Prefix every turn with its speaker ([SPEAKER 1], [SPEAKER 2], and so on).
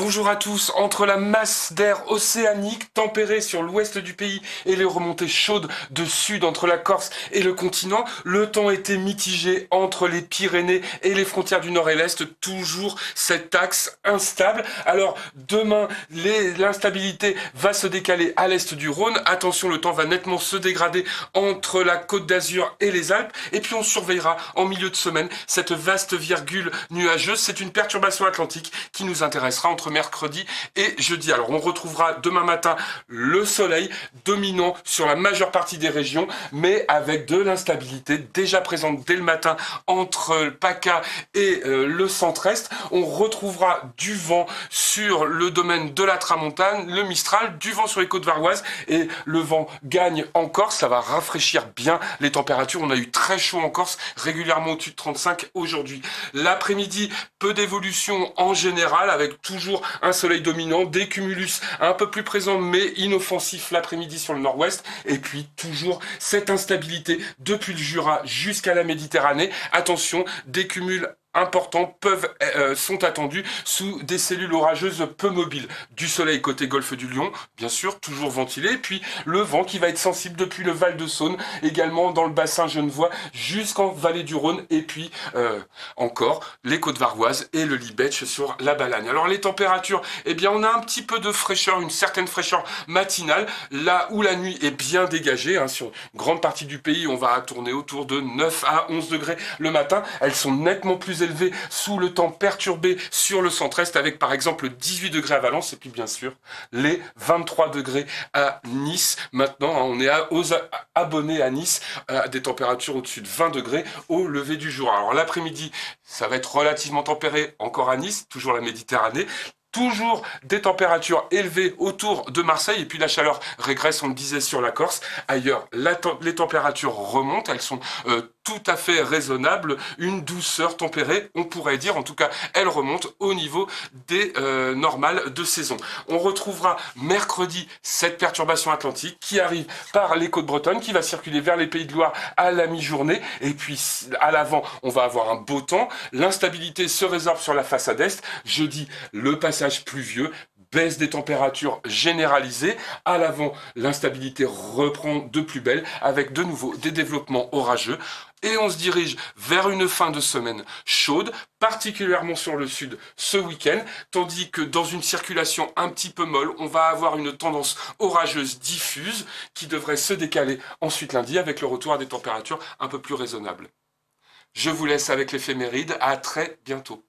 [SPEAKER 1] Bonjour à tous. Entre la masse d'air océanique tempérée sur l'ouest du pays et les remontées chaudes de sud entre la Corse et le continent, le temps était mitigé entre les Pyrénées et les frontières du nord et l'est, toujours cet axe instable. Alors demain, l'instabilité va se décaler à l'est du Rhône. Attention, le temps va nettement se dégrader entre la Côte d'Azur et les Alpes. Et puis on surveillera en milieu de semaine cette vaste virgule nuageuse. C'est une perturbation atlantique qui nous intéressera entre mercredi et jeudi. Alors on retrouvera demain matin le soleil dominant sur la majeure partie des régions, mais avec de l'instabilité déjà présente dès le matin entre PACA et le centre-est. On retrouvera du vent sur le domaine de la Tramontane, le Mistral, du vent sur les côtes varoises, et le vent gagne en Corse. Ça va rafraîchir bien les températures. On a eu très chaud en Corse, régulièrement au-dessus de 35 aujourd'hui. L'après-midi, peu d'évolution en général, avec toujours un soleil dominant, des cumulus un peu plus présents mais inoffensifs l'après-midi sur le nord-ouest, et puis toujours cette instabilité depuis le Jura jusqu'à la Méditerranée. Attention, des cumuls importants sont attendus sous des cellules orageuses peu mobiles. Du soleil côté golfe du Lion, bien sûr, toujours ventilé, puis le vent qui va être sensible depuis le Val de Saône, également dans le bassin genevois jusqu'en vallée du Rhône, et puis encore les côtes varoises et le Libetch sur la Balagne. Alors les températures, eh bien on a un petit peu de fraîcheur, une certaine fraîcheur matinale, là où la nuit est bien dégagée, sur une grande partie du pays, on va tourner autour de 9 à 11 degrés le matin. Elles sont nettement plus élevées sous le temps perturbé sur le centre-est, avec par exemple 18 degrés à Valence, et puis bien sûr les 23 degrés à Nice. Maintenant, on est aux abonnés à Nice, à des températures au-dessus de 20 degrés au lever du jour. Alors l'après-midi, ça va être relativement tempéré encore à Nice, toujours la Méditerranée. Toujours des températures élevées autour de Marseille, et puis la chaleur régresse, on le disait, sur la Corse. Ailleurs, les températures remontent, elles sont tout à fait raisonnables, une douceur tempérée, on pourrait dire, en tout cas, elle remonte au niveau des normales de saison. On retrouvera mercredi cette perturbation atlantique qui arrive par les côtes bretonnes, qui va circuler vers les Pays de Loire à la mi-journée, et puis à l'avant, on va avoir un beau temps. L'instabilité se résorbe sur la façade est. Jeudi, le passage pluvieux, baisse des températures généralisée. À l'avant, l'instabilité reprend de plus belle avec de nouveau des développements orageux. Et on se dirige vers une fin de semaine chaude, particulièrement sur le sud ce week-end, tandis que dans une circulation un petit peu molle, on va avoir une tendance orageuse diffuse qui devrait se décaler ensuite lundi avec le retour à des températures un peu plus raisonnables. Je vous laisse avec l'éphéméride, à très bientôt.